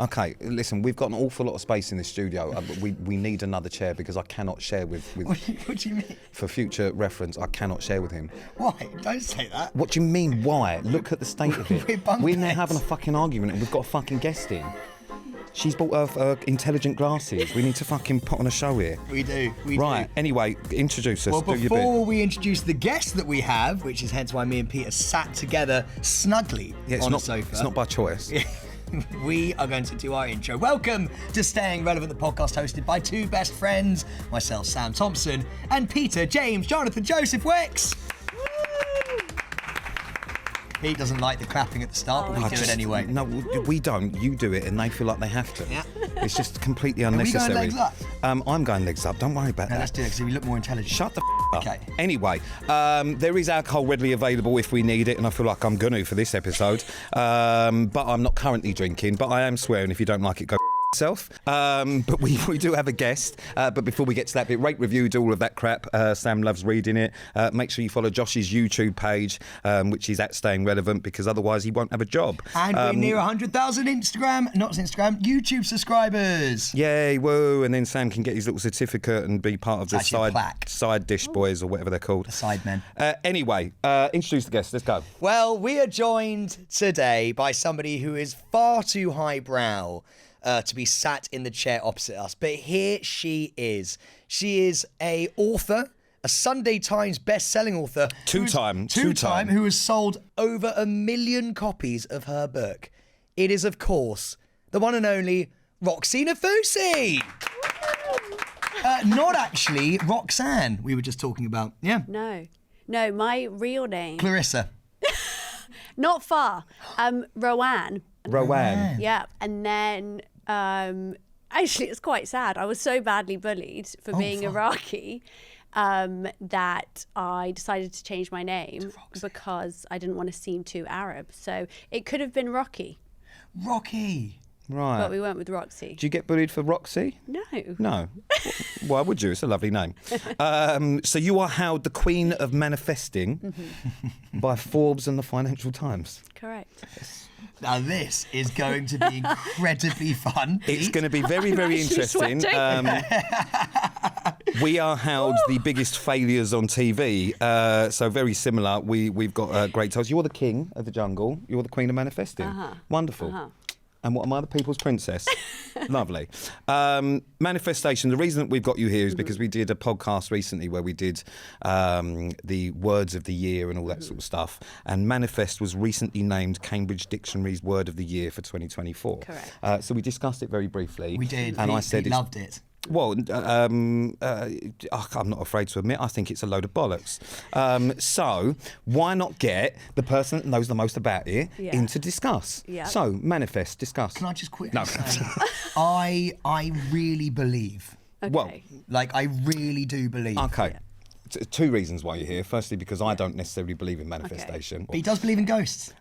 Okay, listen, we've got an awful lot of space in this studio, but we need another chair because I cannot share with What do you mean? For future reference, I cannot share with him. Why? Don't say that. What do you mean, why? Look at the state of it. We're now having a fucking argument and we've got a fucking guest in. She's bought her intelligent glasses. We need to fucking put on a show here. We do. Right, anyway, introduce us. Well, do your bit. before we introduce the guest that we have, which is hence why me and Pete are sat together snugly on a sofa. It's not by choice. We are going to do our intro. Welcome to Staying Relevant, the podcast hosted by two best friends, myself, Sam Thompson, and Peter, James, Jonathan, Joseph Wicks. Pete doesn't like the clapping at the start, but we do it anyway. No, we don't. You do it, and they feel like they have to. Yeah. It's just completely unnecessary. Are we going legs up? I'm going legs up. Don't worry about that. Let's do it because we look more intelligent. Shut the up. Okay. Anyway, there is alcohol readily available if we need it, and I feel like I'm going to for this episode. But I'm not currently drinking, but I am swearing. If you don't like it, go yourself. But we do have a guest. But before we get to that bit, rate, review, do all of that crap. Sam loves reading it. Make sure you follow Josh's YouTube page, which is at Staying Relevant, because otherwise he won't have a job. And we're near 100,000 YouTube subscribers. Yay, woo. And then Sam can get his little certificate and be part of the side dish boys or whatever they're called. The side men. Anyway, introduce the guest. Let's go. Well, we are joined today by somebody who is far too highbrow to be sat in the chair opposite us. But here she is. She is a author, a Sunday Times best-selling author. Two-time. Who has sold over 1 million copies of her book. It is, of course, the one and only Roxie Nafousi. Not actually Roxanne, we were just talking about. Yeah. No, my real name. Clarissa. Not far. Rowan. Rowan. Yeah, and then actually it's quite sad. I was so badly bullied for being Iraqi that I decided to change my name because I didn't want to seem too Arab. So it could have been Rocky. Rocky. Right. But we went with Roxie. Do you get bullied for Roxy? No. Why would you? It's a lovely name. So you are hailed the Queen of Manifesting by Forbes and the Financial Times. Correct. Now this is going to be incredibly fun. It's going to be very, very interesting. We are hailed the biggest failures on TV. So very similar. We've got great titles. You're the king of the jungle. You're the Queen of Manifesting. Wonderful. And what am I, the people's princess? Lovely. Manifestation, the reason that we've got you here is because we did a podcast recently where we did the words of the year and all that sort of stuff. And manifest was recently named Cambridge Dictionary's word of the year for 2024. Correct. So we discussed it very briefly. We did. And I said he loved it. Well, I'm not afraid to admit, I think it's a load of bollocks. So why not get the person that knows the most about it in to discuss? Yeah. So, manifest, discuss. Can I just quickly say, I really believe. Okay. Well, Like, I really do believe. okay. Two reasons why you're here. Firstly, because I don't necessarily believe in manifestation. But he does believe in ghosts.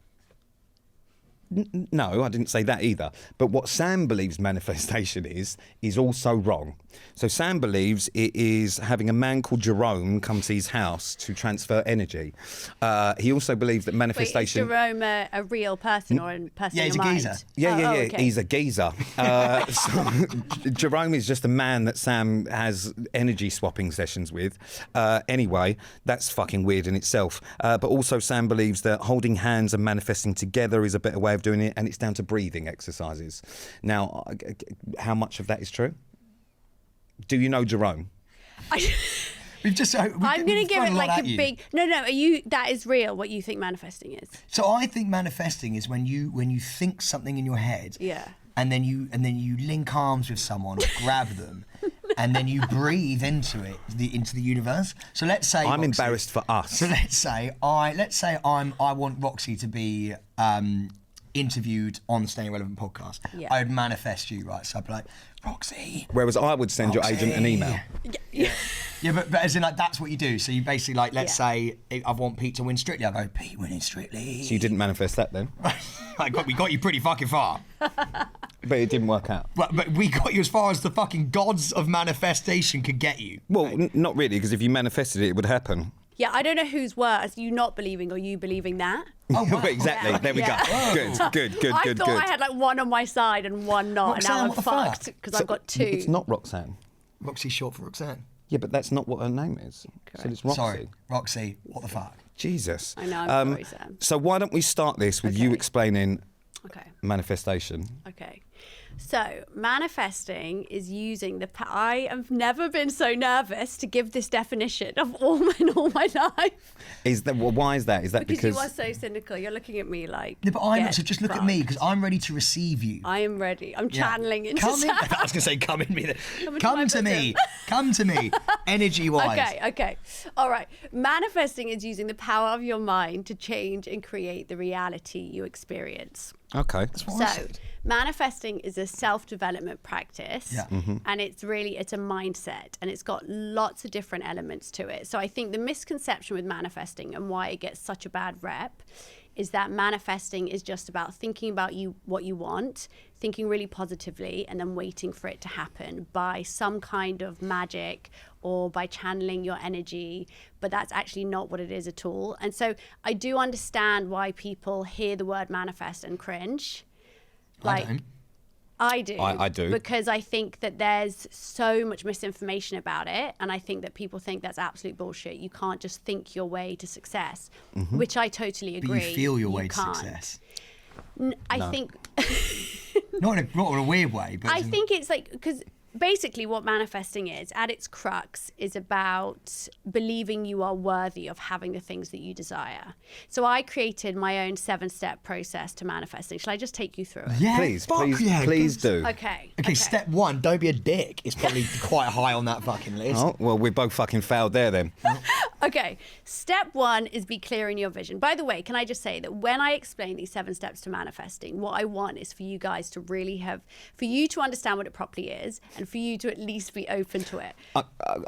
No, I didn't say that either. But what Sam believes manifestation is also wrong. So Sam believes it is having a man called Jerome come to his house to transfer energy. He also believes that manifestation... Wait, is Jerome a real person or a person Yeah, he's in a your geezer. mind? Yeah. Okay. He's a geezer. So Jerome is just a man that Sam has energy swapping sessions with. Anyway, that's fucking weird in itself. But also Sam believes that holding hands and manifesting together is a better way of doing it, and it's down to breathing exercises. Now, how much of that is true? Do you know Jerome? I'm going to give it like a big... No, that is real, what you think manifesting is. So I think manifesting is when you think something in your head. Yeah. And then you link arms with someone, or grab them, and then you breathe into it, into the universe. So let's say I'm Roxie, embarrassed for us. So let's say I want Roxie to be interviewed on the Staying Relevant podcast. Yeah. I would manifest you, right? So I'd be like, Roxie. Whereas I would send your agent an email. Yeah, but as in, like, that's what you do. So you basically, like, let's say I want Pete to win Strictly. I go, Pete winning Strictly. So you didn't manifest that then? We got you pretty fucking far. But it didn't work out. But we got you as far as the fucking gods of manifestation could get you. Well, not really, because if you manifested it, it would happen. Yeah, I don't know who's worse, you not believing or you believing that. Oh, wow. Exactly. Yeah. There we Yeah. go. Good. I thought I had like one on my side and one not, Roxanne, and now what I'm the fuck? fucked because I've got two. It's not Roxanne. Roxie's short for Roxanne. Yeah, but that's not what her name is. So it's Roxy. Sorry, Roxie, what the fuck? Jesus. I know, I'm sorry, Sam. So why don't we start this with you Okay. explaining Okay. manifestation? Okay. So manifesting is using the I have never been so nervous to give this definition of all my life. Why is that? Is that Because you because are so cynical. You're looking at me like. No, but I'm not. get So just look at me fucked. because I'm ready to receive you. I am ready. I'm Yeah. channeling into Come in. Sam. I was going to say, come in me. Come into Come my to me. bosom. Come to me. Energy-wise. Okay. All right. Manifesting is using the power of your mind to change and create the reality you experience. okay? What I So, said. manifesting is a self-development practice, Yeah. and it's a mindset, and it's got lots of different elements to it. So I think the misconception with manifesting and why it gets such a bad rep is that manifesting is just about thinking about what you want, thinking really positively, and then waiting for it to happen by some kind of magic or by channeling your energy. But that's actually not what it is at all. And so I do understand why people hear the word manifest and cringe. I don't. I do. I do. Because I think that there's so much misinformation about it. And I think that people think that's absolute bullshit. You can't just think your way to success, which I totally But agree. you feel your way can't. to success. I think Not in a weird way, but I think it's like, because basically what manifesting is at its crux is about believing you are worthy of having the things that you desire. So I created my own 7-step process to manifesting. Shall I just take you through it? yeah, Please, fuck yeah, please do. Okay. Okay, step one, don't be a dick. It's probably quite high on that fucking list. Oh, well, we both fucking failed there then. Okay, step one is be clear in your vision. By the way, can I just say that when I explain these 7 steps to manifesting, what I want is for you guys to really for you to understand what it properly is and for you to at least be open to it.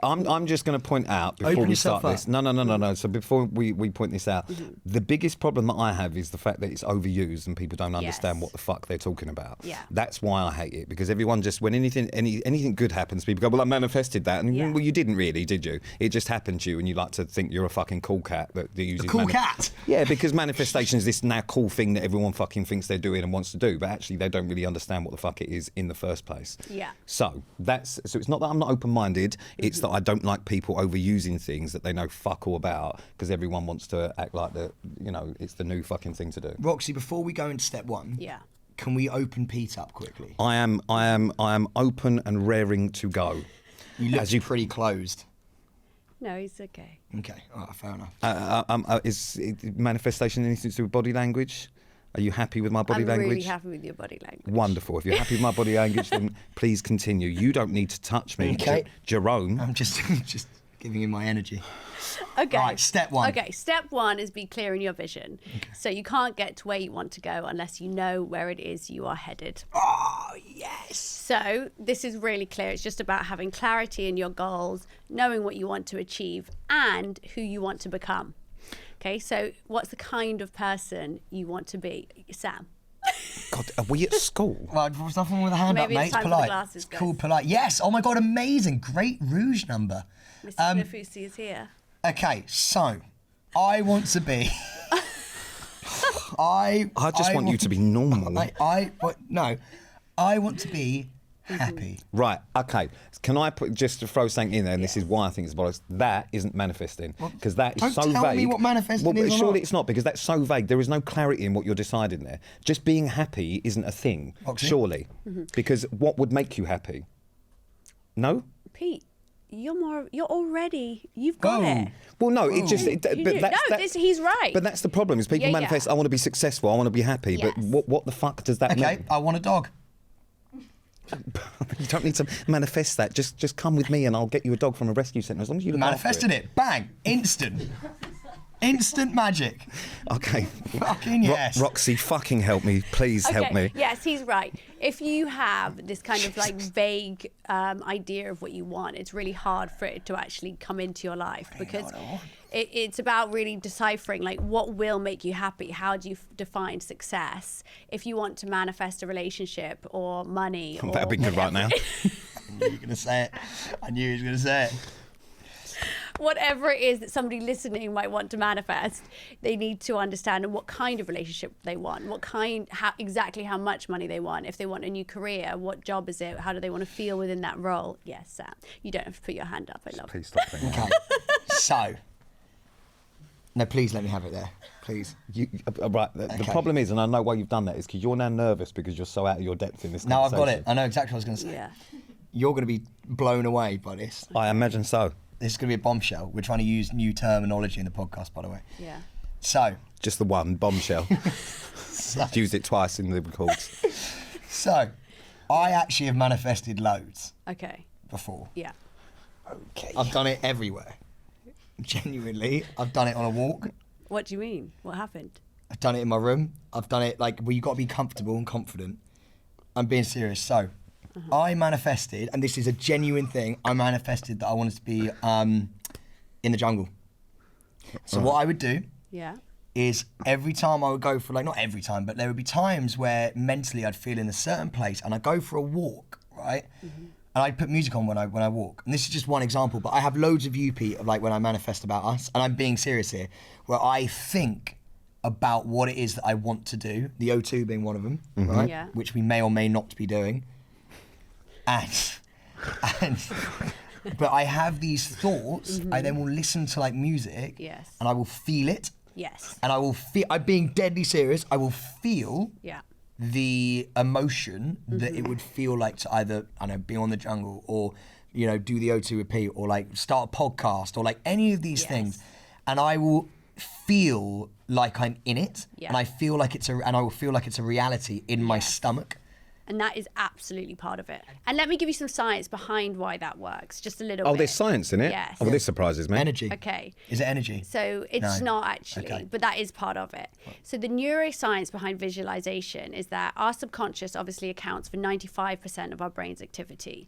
I'm just going to point out before Open we yourself start up. this. No. So before we point this out, the biggest problem that I have is the fact that it's overused and people don't understand Yes. what the fuck they're talking about. Yeah. That's why I hate it, because everyone just, when anything good happens, people go, well, I manifested that. And Yeah. well, you didn't really, did you? It just happened to you, and you like to think you're a fucking cool cat that uses Cool cat? Yeah, because manifestation is this now cool thing that everyone fucking thinks they're doing and wants to do, but actually they don't really understand what the fuck it is in the first place. Yeah. So it's not that I'm not open-minded, it's that I don't like people overusing things that they know fuck all about, because everyone wants to act like it's the new fucking thing to do. Roxy, before we go into step one, Yeah. can we open Pete up quickly? I am open and raring to go. You look pretty closed. No, he's okay. Okay, all right, fair enough. Is manifestation anything to do with body language? Are you happy with my body I'm language? really happy with your body language. Wonderful. If you're happy with my body language, then please continue. You don't need to touch me, Okay. Jerome. I'm just giving you my energy. Okay. Right, step one. Okay, step one is be clear in your vision. So you can't get to where you want to go unless you know where it is you are headed. Oh, yes. So this is really clear. It's just about having clarity in your goals, knowing what you want to achieve and who you want to become. Okay, so what's the kind of person you want to be? Sam. God, are we at school? Well, there's nothing wrong with a hand Maybe up, it's mate. time for the Polite. glasses, It's guys. cool, polite. Yes. Oh my God, amazing. Great rouge number. Mr. Nafousi is here. Okay, so I want to be. I just want you to be normal. I want to be happy. Right, okay. Can I just to throw something in there, and this is why I think it's bollocks, that isn't manifesting. Because that is don't so tell vague. me what manifesting is or surely not. it's not, because that's so vague. There is no clarity in what you're deciding there. Just being happy isn't a thing, Roxy? surely. Because what would make you happy? No? Pete, you've got Whoa. it. Well, no, it just... You do. He's right. But that's the problem, is people Yeah, manifest, yeah. I want to be successful, I want to be happy, Yes. but what the fuck does that Okay, mean? I want a dog. You don't need to manifest that. Just come with me and I'll get you a dog from a rescue centre, as long as you look Manifested after it. Bang. Instant. Instant magic. Okay. Fucking yes. Roxy, fucking help me. Please help me. Yes, he's right. If you have this kind of like vague idea of what you want, it's really hard for it to actually come into your life, because it's about really deciphering like what will make you happy. How do you define success? If you want to manifest a relationship or money, That'd be good right now. I knew you were going to say it. I knew he was going to say it. whatever it is that somebody listening might want to manifest, they need to understand what kind of relationship they want, exactly how much money they want, if they want a new career, what job is it, how do they want to feel within that role. Yes, Sam, you don't have to put your hand up. I love it. Please stop doing that. Okay. So, no, please let me have it there, please. Right. The problem is, and I know why you've done that, is because you're now nervous because you're so out of your depth in this No, I've conversation. got it. I know exactly what I was going to say. Yeah. You're going to be blown away by this. I imagine so. This is going to be a bombshell. We're trying to use new terminology in the podcast, by the way. Yeah. So, Just the one bombshell. Used it twice in the records. so, I actually have manifested loads Okay. before. Yeah. Okay. I've done it everywhere. Genuinely, I've done it on a walk. What do you mean? What happened? I've done it in my room. I've done it like where you got to be comfortable and confident. I'm being serious. So, I manifested, and this is a genuine thing. I manifested that I wanted to be in the jungle. So what I would do Yeah. is every time I would go for, like, not every time, but there would be times where mentally I'd feel in a certain place, and I'd go for a walk, right? And I'd put music on when I walk. And this is just one example, but I have loads of UP of like when I manifest about us, and I'm being serious here, where I think about what it is that I want to do, the O2 being one of them, right? Yeah. Which we may or may not be doing. And but I have these thoughts, I then will listen to like music, Yes. and I will feel it, Yes. and I will feel, I'm being deadly serious, I will feel Yeah. the emotion that it would feel like to either, I don't know, be on the jungle or, you know, do the O2 repeat or like start a podcast or like any of these Yes. things. And I will feel like I'm in it, Yeah. and I feel like and I will feel like it's a reality in my Yes. stomach. And that is absolutely part of it. And let me give you some science behind why that works, just a little bit. Oh, there's science in it? Yes. Oh, well, this surprises me. Energy. Okay. Is it energy? So it's No. not actually, Okay. but that is part of it. So the neuroscience behind visualization is that our subconscious obviously accounts for 95% of our brain's activity.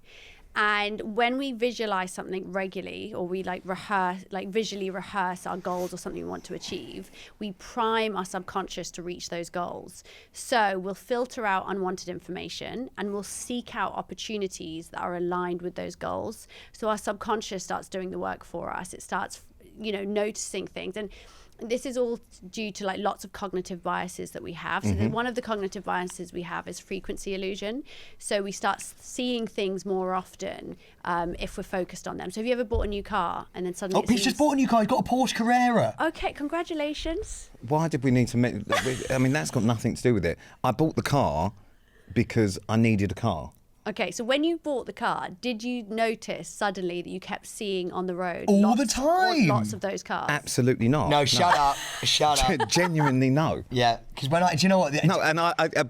And when we visualize something regularly, or we visually rehearse our goals or something we want to achieve, we prime our subconscious to reach those goals. So we'll filter out unwanted information and we'll seek out opportunities that are aligned with those goals. So our subconscious starts doing the work for us. It starts, noticing things. And this is all due to like lots of cognitive biases that we have. So one of the cognitive biases we have is frequency illusion. So we start seeing things more often if we're focused on them. So have you ever bought a new car and then suddenly Pete's just bought a new car. He's got a Porsche Carrera. Okay, congratulations. Why did we need to I mean, that's got nothing to do with it. I bought the car because I needed a car. Okay, so when you bought the car, did you notice suddenly that you kept seeing on the road All the time. lots of those cars? Absolutely not. No, shut up. Shut up. Genuinely no. Yeah, because do you know what? No, and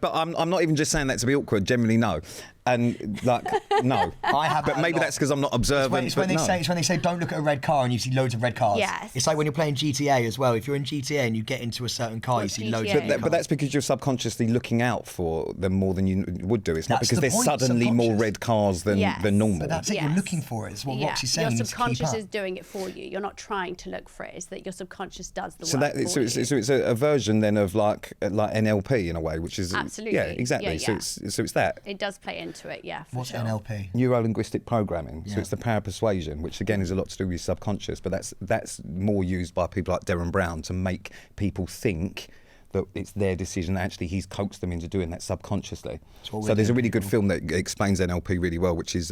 but I'm not even just saying that to be awkward. Generally, no, and like no. I have but that a maybe lot. that's because I'm not observant. It's when they say don't look at a red car and you see loads of red cars. Yes. It's like when you're playing GTA as well. If you're in GTA and you get into a certain car, What's you see loads GTA? of red cars. But that's because you're subconsciously looking out for them more than you would do. It's not That's because the there's point, suddenly more subconscious. red cars than Yes. normal. But that's it. You're Yes. looking for it. It's what Roxie's saying. Your You need to keep subconscious up. is doing it for you. You're not trying to look for it. It's that your subconscious does the So work that for you. so it's a version then of like NLP in a way, which is Absolutely. yeah, exactly. Yeah, So it's that. It does play into it, yeah. For What's sure. NLP? Neuro-linguistic programming. So Yeah. it's the power of persuasion, which again is a lot to do with your subconscious, but that's more used by people like Jerome Brown to make people think that it's their decision. Actually, he's coaxed them into doing that subconsciously. what we're So there's a doing, really good people. film that explains NLP really well, which is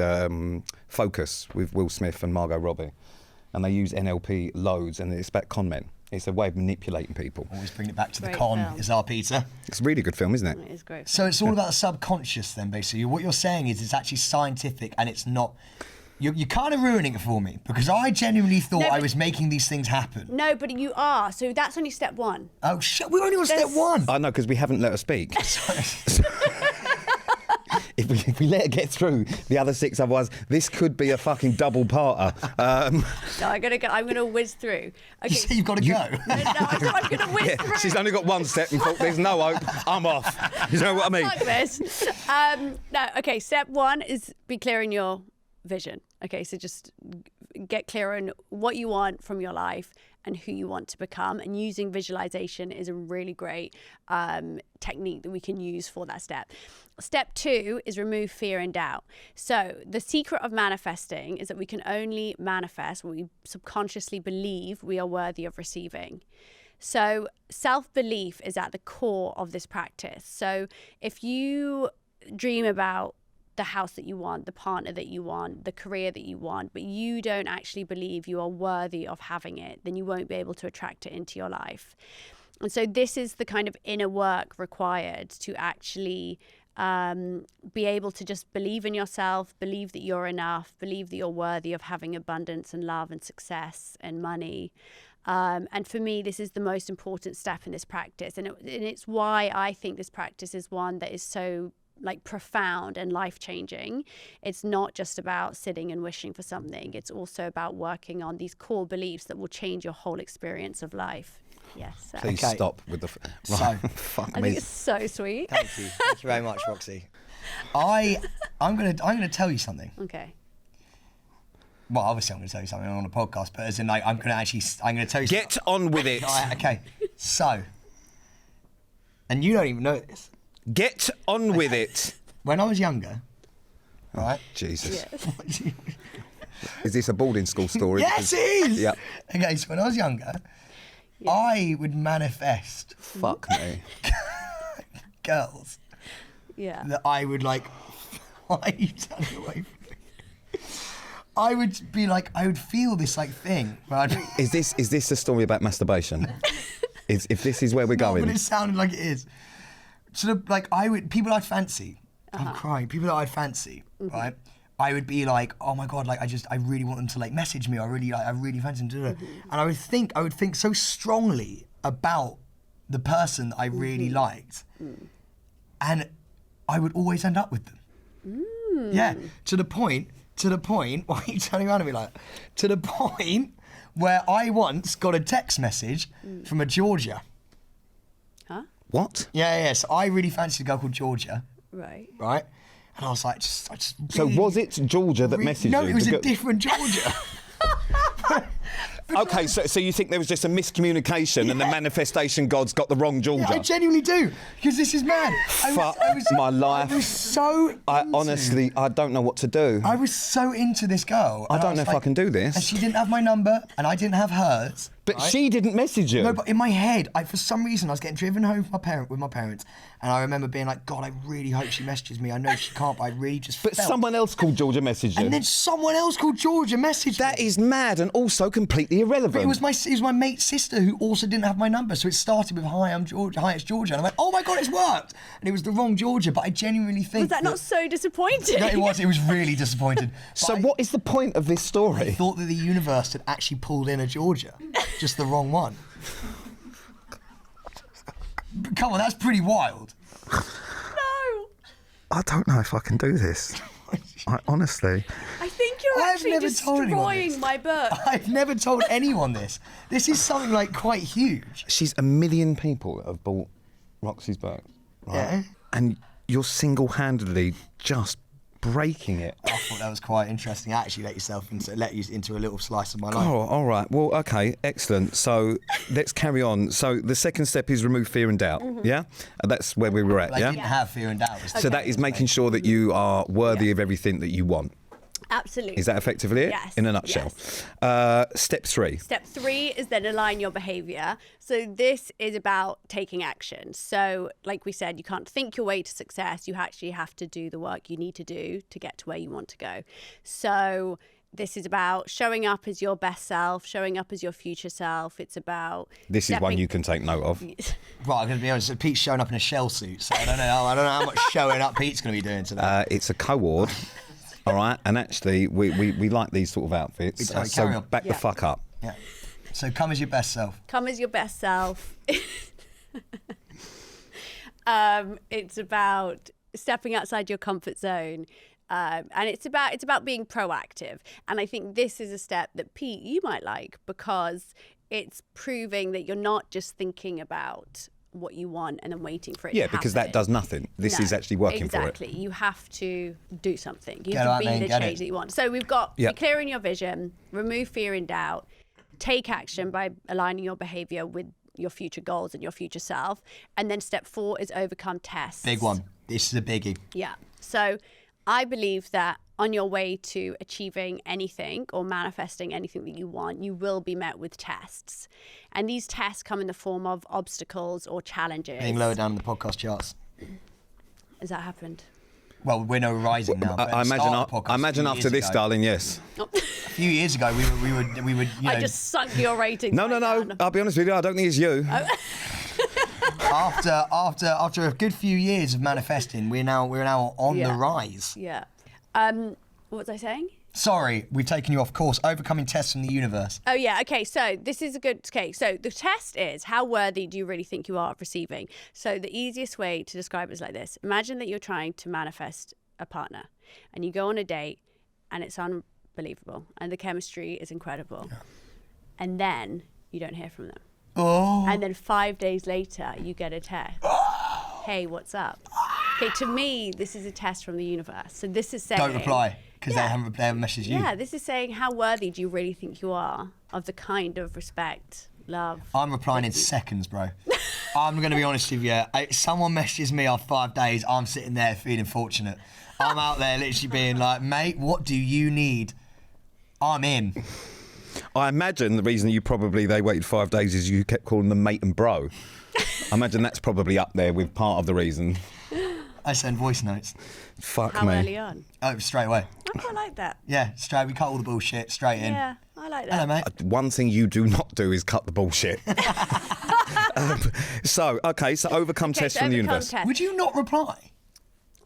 Focus with Will Smith and Margot Robbie. And they use NLP loads, and it's about con men. It's a way of manipulating people. Always bring it back to the Great con, film. is our Peter. It's a really good film, isn't it? It is great. So it's all about the subconscious then, basically. What you're saying is it's actually scientific and it's not... You're kind of ruining it for me because I genuinely thought No, I but- was making these things happen. No, but you are. So that's only step one. Oh, shit. We're only on step There's- one. I know, because we haven't let her speak. If we let her get through the other 6, otherwise this could be a fucking double-parter. No, I'm gonna whiz through. You Okay. say you've got to go. No, I said I'm gonna whiz through. She's only got one step and thought, there's no hope, I'm off. You know what I mean? Fuck this. No, okay, step one is be clear in your vision. Okay, so just get clear on what you want from your life and who you want to become. And using visualization is a really great technique that we can use for that step. Step 2 is remove fear and doubt. So the secret of manifesting is that we can only manifest what we subconsciously believe we are worthy of receiving. So self-belief is at the core of this practice. So if you dream about the house that you want, the partner that you want, the career that you want, but you don't actually believe you are worthy of having it, then you won't be able to attract it into your life. And so this is the kind of inner work required to actually be able to just believe in yourself, believe that you're enough, believe that you're worthy of having abundance and love and success and money. And for me, this is the most important step in this practice. And it's why I think this practice is one that is so profound and life-changing. It's not just about sitting and wishing for something. It's also about working on these core beliefs that will change your whole experience of life. Yes. So. Please Okay. stop with the... So- fuck I me. think it's so sweet. Thank you. Thank you very much, Roxie. I'm gonna tell you something. Okay. Well, obviously I'm gonna tell you something on a podcast, but as in I'm gonna tell you Get on with it. Okay. So, and you don't even know this. Get on with it. When I was younger, right? Jesus. Yes. Is this a boarding school story? Yes, it is. Yeah. Okay, so when I was younger, I would manifest Fuck me. girls Yeah. that I would like. Why are you turning away from me? I would be like, I would feel this thing. Where I'd, Is this a story about masturbation? If this is where we're No, going. but it sounded like it is. Sort of people I'd fancy. I'm crying. People that I'd fancy, right? I would be like, oh my god, I really want them to message me. I really fancy them. And I would think so strongly about the person that I really liked, and I would always end up with them. Yeah, to the point. Why are you turning around at me like? To the point where I once got a text message from a Georgia. Huh? What? Yeah. So I really fancied a girl called Georgia, Right. right? And I was like, So was it Georgia that messaged No, you? it was The a different Georgia. Okay, so you think there was just a miscommunication and the manifestation gods got the wrong Georgia? I genuinely do, because this is mad. Fuck my life. I was so. Honestly, I don't know what to do. I was so into this girl. I and don't was know if I can do this. And she didn't have my number, and I didn't have hers. But right? she didn't message you. No, but in my head, for some reason, I was getting driven home with my parents, and I remember being like, God, I really hope she messages me. I know she can't, but I really just But felt. someone else called Georgia messaged you. And then someone else called Georgia messaged That me. is mad and also completely irrelevant. But it was my mate's sister who also didn't have my number, so it started with "Hi, I'm Georgia. Hi, it's Georgia," and I went, "Oh my god, it's worked!" And it was the wrong Georgia. But I genuinely think Was that not so disappointing? No, it was. It was really disappointed. So But what is the point of this I story? thought that the universe had actually pulled in a Georgia, just the wrong one. But come on, that's pretty wild. No. I don't know if I can do this. Honestly. I think you're I've actually never told anyone this. destroying my book. I've never told anyone this. This is something quite huge. She's 1 million people that have bought Roxie's book, right? Yeah. And you're single-handedly just breaking it. I thought that was quite interesting. Actually, let you into a little slice of my life. Oh, all right. Well, okay, excellent. So let's carry on. So the second step is remove fear and doubt. Yeah, and that's where we were at. But I Yeah. didn't have fear and doubt. So that is making sure that you are worthy of everything that you want. Absolutely. Is that effectively it? Yes, In a nutshell. Step 3. Step 3 is then align your behavior. So this is about taking action. So like we said, you can't think your way to success. You actually have to do the work you need to do to get to where you want to go. So this is about showing up as your best self, showing up as your future self. It's about This is one you can take note of. Right, I'm going to be honest. Pete's showing up in a shell suit, so I don't know how much showing up Pete's going to be doing today. It's a co-ord. All right, and actually, we like these sort of outfits. Sorry, So carry on. back the Yeah. fuck up. Yeah. So come as your best self. Come as your best self. It's about stepping outside your comfort zone. And it's about being proactive. And I think this is a step that Pete, you might like, because it's proving that you're not just thinking about what you want and then waiting for it to Yeah, happen. because that does nothing. This No, is actually working for it. Exactly. You have to do something. You Get have out to there be and the get change it. that you want. So we've got Yeah. be clear in your vision, remove fear and doubt, take action by aligning your behavior with your future goals and your future self. And then step 4 is overcome tests. Big one. This is a biggie. Yeah. So I believe that on your way to achieving anything or manifesting anything that you want, you will be met with tests. And these tests come in the form of obstacles or challenges. Being lower down the podcast charts. Has that happened? Well, we're no rising now. But I at the imagine. start of the podcast I a imagine few after years this, ago- darling. Yes. A few years ago, we would. You know, I just sunk your ratings. No. I'll be honest with you. I don't think it's you. after a good few years of manifesting, we're now on the rise. Yeah. What was I saying? Sorry, we've taken you off course. Overcoming tests from the universe. Oh, yeah. Okay. So this is a good case. So the test is, how worthy do you really think you are of receiving? So the easiest way to describe it is like this. Imagine that you're trying to manifest a partner and you go on a date and it's unbelievable and the chemistry is incredible. Yeah. And then you don't hear from them. Oh. And then 5 days later, you get a text. Hey, what's up? Okay, to me, this is a test from the universe. So this is saying... Don't reply, because they haven't messaged you. Yeah, this is saying, how worthy do you really think you are of the kind of respect, love... I'm replying in seconds, bro. I'm going to be honest with you. If someone messages me after 5 days, I'm sitting there feeling fortunate. I'm out there literally being like, mate, what do you need? I'm in. I imagine the reason they waited 5 days is you kept calling them mate and bro. I imagine that's probably up there with part of the reason. I send voice notes. Fuck How me. early on? Oh, straight away. I quite like that. Yeah, straight. We cut all the bullshit straight in. Yeah, I like that. Hello, mate. One thing you do not do is cut the bullshit. So overcome tests from the universe. Test. Would you not reply?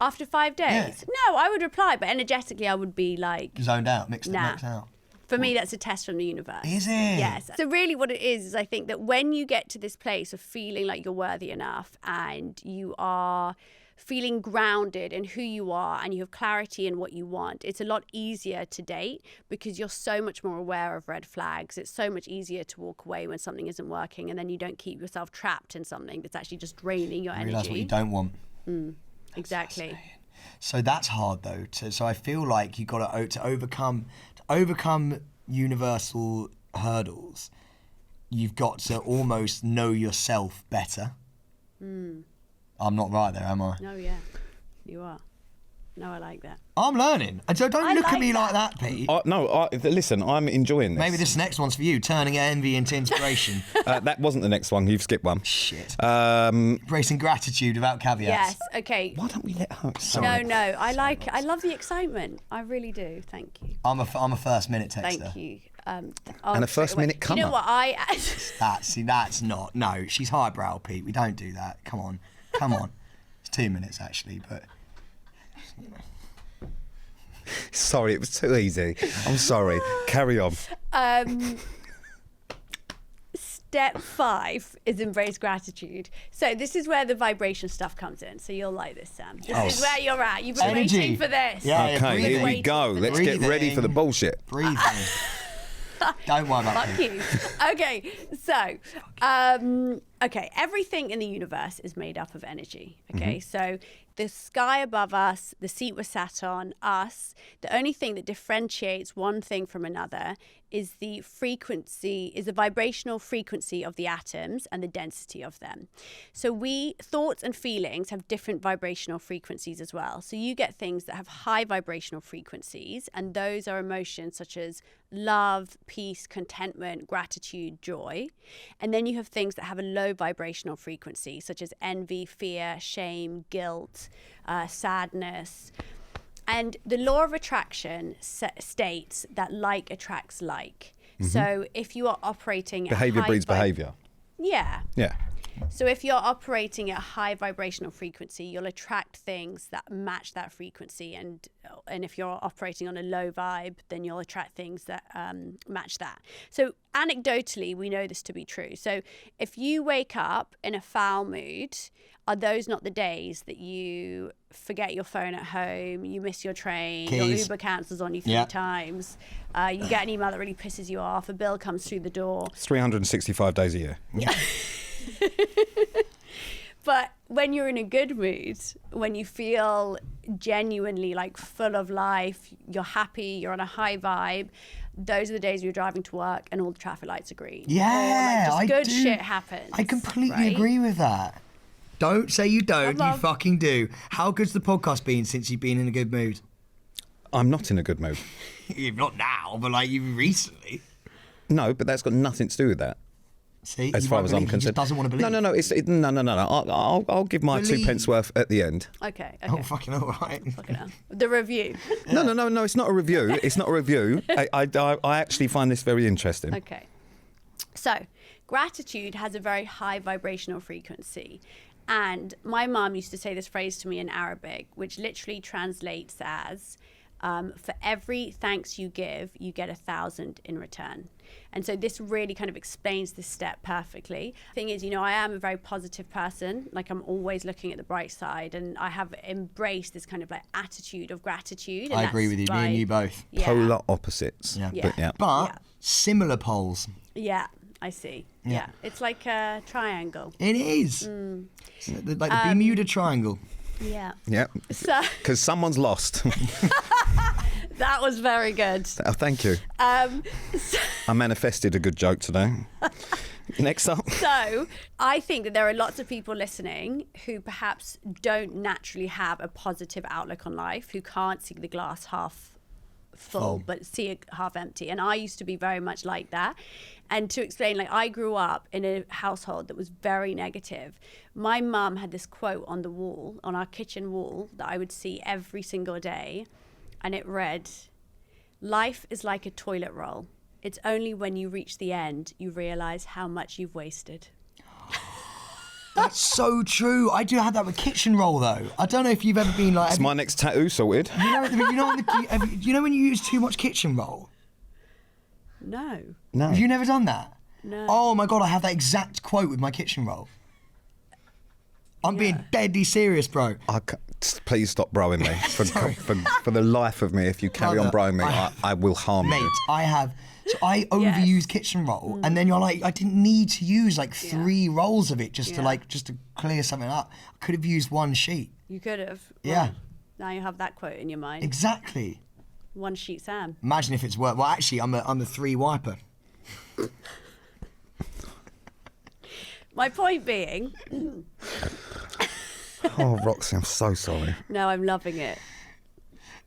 After 5 days? Yeah. No, I would reply, but energetically I would be like... Zoned out, mixed Nah. out. For me, that's a test from the universe. Is it? Yes. So really what it is I think that when you get to this place of feeling like you're worthy enough and you are feeling grounded in who you are and you have clarity in what you want, it's a lot easier to date because you're so much more aware of red flags. It's so much easier to walk away when something isn't working and then you don't keep yourself trapped in something that's actually just draining your energy. Realise what you don't want. Exactly. So that's hard though. So I feel like you got to overcome universal hurdles. You've got to almost know yourself better. I'm not right there, am I? No, yeah, you are. No, I like that. I'm learning. And so don't I look at like me that. like that, Pete. Listen, I'm enjoying this. Maybe this next one's for you, turning envy into inspiration. That wasn't the next one. You've skipped one. Shit. Um, Embracing gratitude without caveats. Yes, okay. why don't we let her? No, I love the excitement. I really do. Thank you. I'm a first minute texter. Thank you. And a first minute You comer. know what? That's not. No, she's highbrow, Pete. We don't do that. Come on. It's 2 minutes actually, but. Sorry, it was too easy. I'm sorry. Carry on. Step 5 is embrace gratitude. So this is where the vibration stuff comes in. So you'll like this, Sam. This is where you're at. You've been Energy. waiting for this. Yeah. Okay, here we breathing. go. Let's get ready for the bullshit. Breathing. Don't worry about Fuck it. you. Okay, so, everything in the universe is made up of energy. Okay, so the sky above us, the seat we're sat on, us, the only thing that differentiates one thing from another is the vibrational frequency of the atoms and the density of them. So thoughts and feelings have different vibrational frequencies as well. So you get things that have high vibrational frequencies, and those are emotions such as love, peace, contentment, gratitude, joy. And then you have things that have a low vibrational frequency, such as envy, fear, shame, guilt, sadness. And the law of attraction states that like attracts like. So if you are operating at Behavior breeds behavior. Yeah. Yeah. So if you're operating at a high vibrational frequency, you'll attract things that match that frequency. And if you're operating on a low vibe, then you'll attract things that match that. So anecdotally, we know this to be true. So if you wake up in a foul mood, are those not the days that you forget your phone at home, you miss your train, your Keys. Uber cancels on you 3 times, you get an email that really pisses you off, a bill comes through the door. It's 365 days a year. Yeah. But when you're in a good mood, when you feel genuinely like full of life, you're happy, you're on a high vibe, those are the days you're driving to work and all the traffic lights are green. Yeah, or like I just good do. shit happens. I completely right? agree with that. Don't say you don't, Come you on. fucking do. How good's the podcast been since you've been in a good mood? I'm not in a good mood. Not now, but like you recently. No, but that's got nothing to do with that. See, As he far won't as I'm believe, he just concerned. doesn't want to believe. No. No. I'll give my Believe. 2 pence worth at the end. Okay. Oh, fucking all right. Fucking hell. The review. No. It's not a review. It's not a review. I actually find this very interesting. Okay. So, gratitude has a very high vibrational frequency. And my mum used to say this phrase to me in Arabic, which literally translates as, for every thanks you give, you get 1,000 in return. And so this really kind of explains this step perfectly. Thing is, I am a very positive person. Like, I'm always looking at the bright side, and I have embraced this kind of like attitude of gratitude. And I agree with you. Me and you both. Yeah. Polar opposites. Yeah. But Yeah. Similar poles. Yeah, I see. Yeah. It's like a triangle. It is. So, like the Bermuda Triangle. Yeah. yeah. So Because someone's lost. that was very good. Oh, thank you. So I manifested a good joke today. Next up. So I think that there are lots of people listening who perhaps don't naturally have a positive outlook on life, who can't see the glass half full, but see it half empty. And I used to be very much like that. And to explain, like, I grew up in a household that was very negative. My mum had this quote on the wall, on our kitchen wall, that I would see every single day. And it read, "Life is like a toilet roll. It's only when you reach the end you realise how much you've wasted." That's so true. I do have that with kitchen roll though. I don't know if you've ever been like. It's my next tattoo sorted. You know when you use too much kitchen roll? No. No. Have you never done that? No. Oh my god, I have that exact quote with my kitchen roll. I'm being deadly serious, bro. Please stop broing me. For the life of me, if you carry on broing me, I will harm Mate, you. I have. So I overuse kitchen roll, and then you're like, I didn't need to use like 3 rolls of it just to clear something up. I could have used 1 sheet. You could have. Yeah. Now you have that quote in your mind. Exactly. One sheet Sam. Imagine if it's work. Well, actually, I'm a 3 wiper. My point being, Oh, Roxie, I'm so sorry. no, I'm loving it.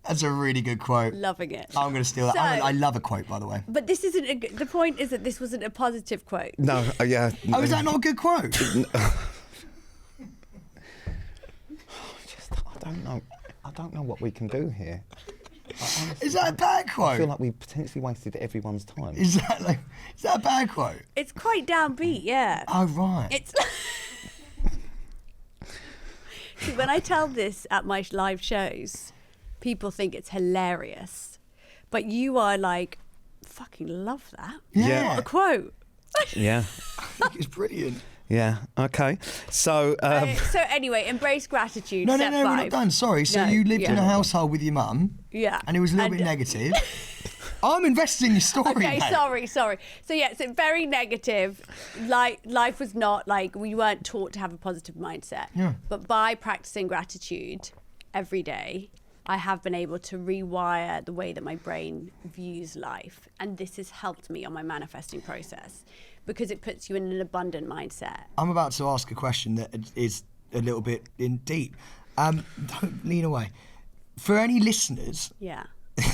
That's a really good quote. Loving it. I'm going to steal that. So- I love a quote, by the way. But this isn't the point is that this wasn't a positive quote. No, yeah. Oh, is that not a good quote? I don't know what we can do here. Is that a bad I quote? feel like we potentially wasted everyone's time. Is that a bad quote? It's quite downbeat, yeah. Oh, right. It's See, when I tell this at my live shows, people think it's hilarious. But you are like, fucking love that. Yeah. What a quote. Yeah. I think it's brilliant. Yeah. Okay. So. So anyway, embrace gratitude. No, step we're 5. not done. Sorry. So No, you lived in yeah. a household with your mum. Yeah. And it was a little bit negative. I'm invested in your story, Okay, mate. sorry. So yeah, so very negative. Like life was not like we weren't taught to have a positive mindset. Yeah. But by practicing gratitude every day, I have been able to rewire the way that my brain views life, and this has helped me on my manifesting process because it puts you in an abundant mindset. I'm about to ask a question that is a little bit in deep. Don't lean away. For any listeners Yeah.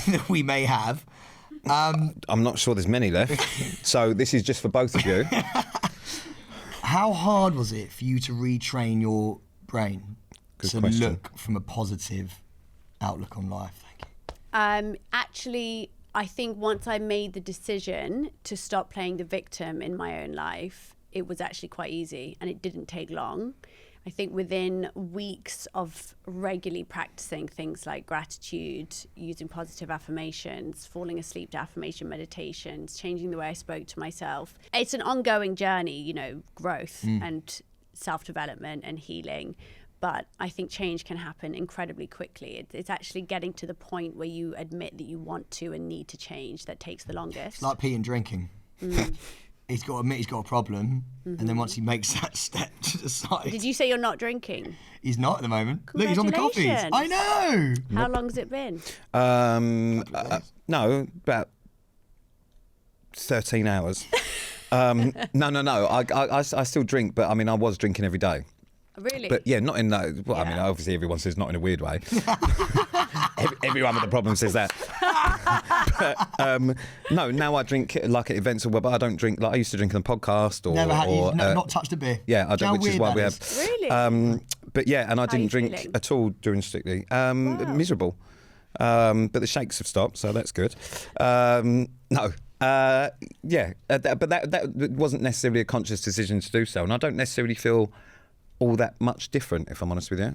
that we may have, I'm not sure there's many left. So this is just for both of you. how hard was it for you to retrain your brain Good to question. look from a positive outlook on life? Thank you. Actually, I think once I made the decision to stop playing the victim in my own life, it was actually quite easy and it didn't take long. I think within weeks of regularly practicing things like gratitude, using positive affirmations, falling asleep to affirmation meditations, changing the way I spoke to myself. It's an ongoing journey, growth and self-development and healing. But I think change can happen incredibly quickly. It's actually getting to the point where you admit that you want to and need to change that takes the longest. It's like Pete and drinking. He's got to admit he's got a problem, and then once he makes that step to the side, Did you say you're not drinking? he's not at the moment. Look, he's on the coffees. Congratulations. I know. How long has it been? No, about 13 hours. No. I still drink, but I mean, I was drinking every day. Really? But yeah, not in that. Well, I mean, obviously everyone says not in a weird way. Everyone with a problem says that. But no, now I drink like at events or whatever. But I don't drink like I used to drink on the podcast or. Never had. Not touched a beer. Yeah, I don't, which is why we have. Really? But yeah, and I didn't drink feeling? at all during Strictly. Miserable. But the shakes have stopped, so that's good. No. But that wasn't necessarily a conscious decision to do so, and I don't necessarily feel all that much different, if I'm honest with you,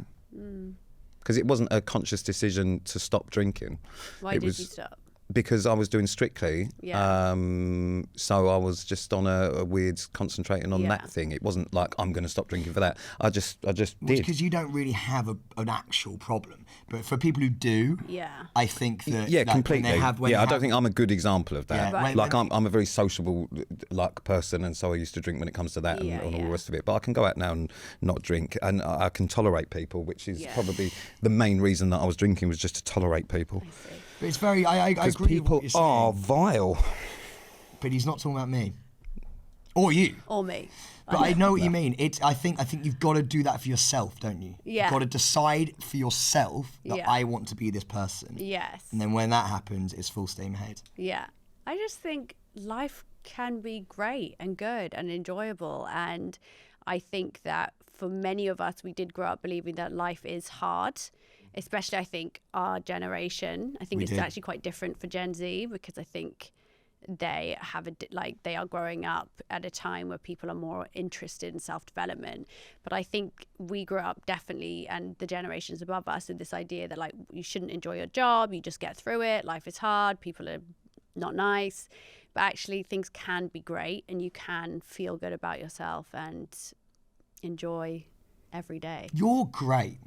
because it wasn't a conscious decision to stop drinking. Why did you stop? Because I was doing Strictly, so I was just on a weird concentrating on that thing. It wasn't like I'm going to stop drinking for that. I just did. Because you don't really have an actual problem, but for people who do, I think that completely. I don't think I'm a good example of that. Yeah, like I'm a very sociable like person, and so I used to drink when it comes to that and all the rest of it. But I can go out now and not drink, and I can tolerate people, which is probably the main reason that I was drinking was just to tolerate people. But it's very. I agree. People with what you're are saying. vile. But he's not talking about me, or you, or me. But I know what you mean. I think you've got to do that for yourself, don't you? Yeah. You've got to decide for yourself that I want to be this person. Yes. And then when that happens, it's full steam ahead. Yeah. I just think life can be great and good and enjoyable, and I think that for many of us, we did grow up believing that life is hard. Especially, I think, our generation. I think it's actually quite different for Gen Z, because I think they have they are growing up at a time where people are more interested in self-development. But I think we grew up definitely, and the generations above us, with this idea that like you shouldn't enjoy your job, you just get through it. Life is hard. People are not nice. But actually, things can be great, and you can feel good about yourself and enjoy every day. You're great.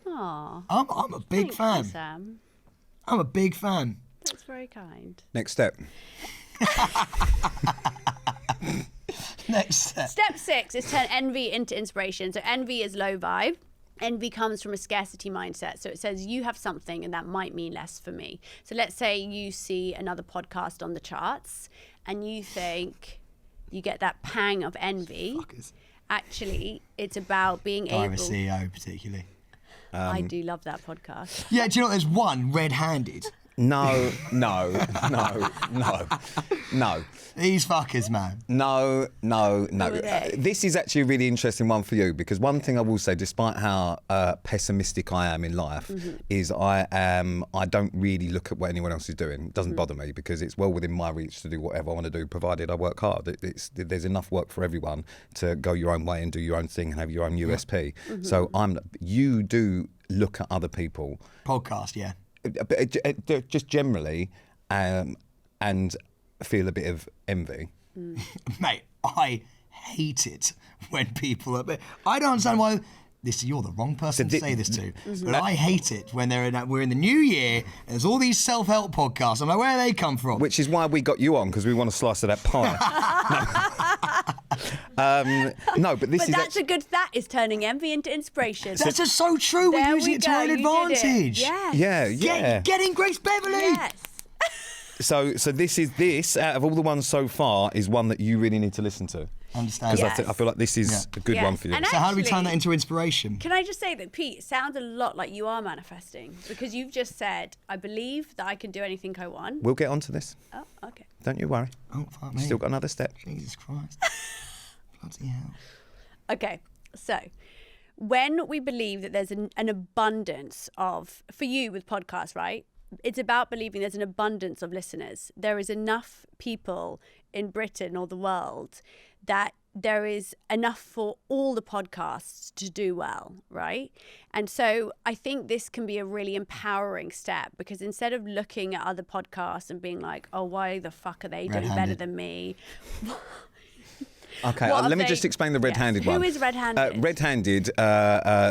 Aww. I'm a big fan. You, Sam. I'm a big fan. That's very kind. Next step. Next step. Step 6 is turn envy into inspiration. So envy is low vibe. Envy comes from a scarcity mindset. So it says you have something and that might mean less for me. So let's say you see another podcast on the charts and you think you get that pang of envy. Fuckers. Actually, it's about being able... Private CEO particularly. I do love that podcast. Yeah, do you know there's one red-handed? No. These fuckers, man. No. are they? This is actually a really interesting one for you, because one thing I will say, despite how pessimistic I am in life, is I don't really look at what anyone else is doing. It doesn't bother me, because it's well within my reach to do whatever I want to do, provided I work hard. There's enough work for everyone to go your own way and do your own thing and have your own USP. So you do look at other people. Podcast, yeah. Just generally, and feel a bit of envy. Mate, I hate it when people are... I don't understand why... You're the wrong person to say this to. But I hate it when we're in the new year and there's all these self-help podcasts. I'm like, where do they come from? Which is why we got you on, because we want a slice of that pie. No, but this But is... that is turning envy into inspiration. That's just so true. We're using it to our own advantage. Yes. Yeah. Getting Grace Beverly. Yes. So this out of all the ones so far is one that you really need to listen to. Understand. Because I feel like this is a good one for you. And So how do we turn actually, that into inspiration? Can I just say that, Pete, it sounds a lot like you are manifesting, because you've just said, I believe that I can do anything I want. We'll get onto this. Oh, okay. Don't you worry. Oh, fuck me. Still got another step. Jesus Christ. Bloody hell. Okay, so when we believe that there's an abundance of, for you with podcasts, right? It's about believing there's an abundance of listeners. There is enough people in Britain or the world that there is enough for all the podcasts to do well, right? And so I think this can be a really empowering step, because instead of looking at other podcasts and being like, oh, why the fuck are they doing better than me? Okay, let me just explain the red-handed one. Who is red-handed? Red-handed,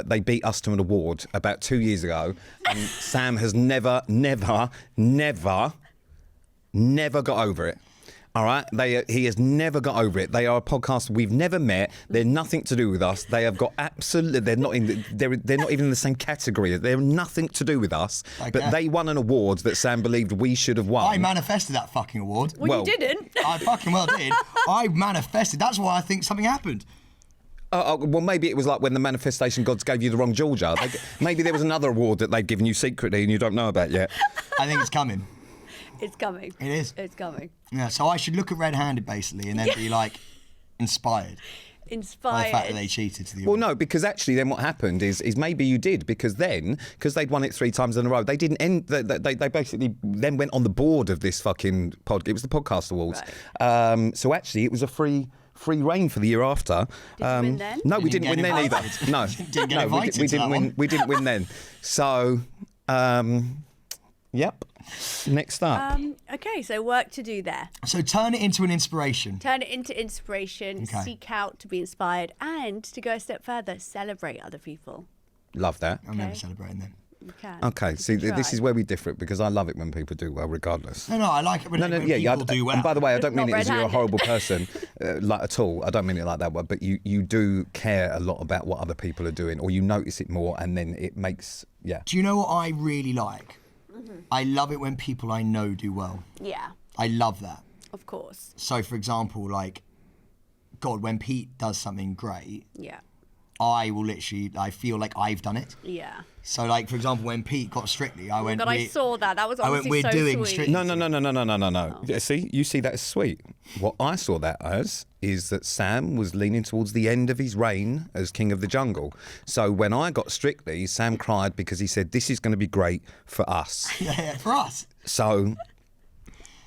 they beat us to an award about 2 years ago, and Sam has never got over it. All right, he has never got over it. They are a podcast we've never met. They're nothing to do with us. They have got absolutely. They're not even in the same category. They're nothing to do with us. Okay. But they won an award that Sam believed we should have won. I manifested that fucking award. Well, you didn't. I fucking well did. I manifested. That's why I think something happened. Well, maybe it was like when the manifestation gods gave you the wrong Georgia. Maybe there was another award that they'd given you secretly and you don't know about yet. I think it's coming. It's coming. It is. It's coming. Yeah, so I should look at red-handed basically and then be like inspired by Inspired. the fact that they cheated to the Well, award. no, because actually then what happened is maybe you did, because they'd won it 3 times in a row, they didn't end, they basically then went on the board of this fucking it was the Podcast Awards. Right. So actually it was a free reign for the year after. Did you win then? No, we Didn't didn't win get then either. invited. No, Didn't get invited we to didn't that win. one. We didn't win then. So, yep. Next up. Okay, so work to do there. So turn it into an inspiration. Turn it into inspiration, Okay. seek out to be inspired, and to go a step further, celebrate other people. Love that. I'm never Okay. celebrating them. You can. Okay, see, You this try. is where we differ, because I love it when people do well, regardless. No, I like it when, when people do well. And by the way, I don't mean Not it as you're a red-handed. horrible person, like at all. I don't mean it like that. But you do care a lot about what other people are doing, or you notice it more, and then it makes Do you know what I really like? I love it when people I know do well. Yeah, I love that. of course. So, for example, like, God, when Pete does something great, Yeah, I will literally, I feel like I've done it. yeah. So, like, for example, when Pete got Strictly, I went, God, I saw that. That was I went, honestly we're so doing sweet. Strictly. No. Yeah, see, you see that as sweet. What I saw that as is that Sam was leaning towards the end of his reign as King of the Jungle. So when I got Strictly, Sam cried because he said, this is going to be great for us. Yeah, for us. So,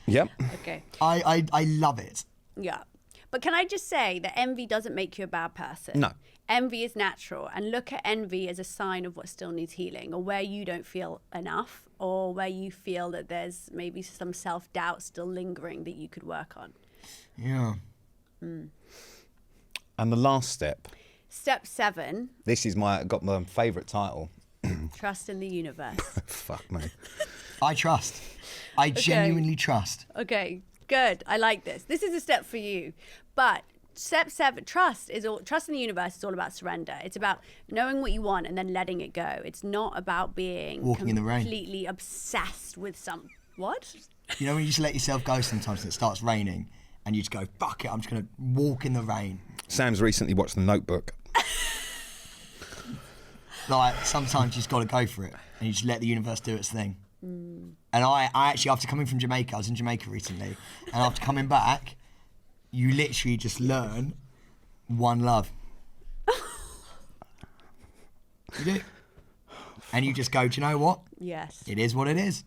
yep. Okay, I love it. yeah. But can I just say that envy doesn't make you a bad person? No. Envy is natural, and look at envy as a sign of what still needs healing, or where you don't feel enough, or where you feel that there's maybe some self-doubt still lingering that you could work on. Yeah. And the last step, Step 7, this is got my favourite title. trust in the universe. Fuck me. I trust. I genuinely trust. Okay, good. I like this. This is a step for you. But step 7, trust in the universe is all about surrender. It's about knowing what you want and then letting it go. It's not about being Walking in the rain. completely obsessed with what? You know when you just let yourself go sometimes and it starts raining and you just go, fuck it, I'm just going to walk in the rain. Sam's recently watched The Notebook. Like, sometimes you just got to go for it and you just let the universe do its thing. And I actually, after coming from Jamaica, I was in Jamaica recently, and after coming back, you literally just learn one love. You do. And you just go, do you know what? Yes. It is what it is.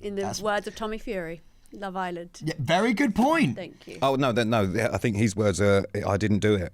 In the words of Tommy Fury, Love Island. Yeah, very good point. Thank you. Oh, no, I think his words are, I didn't do it.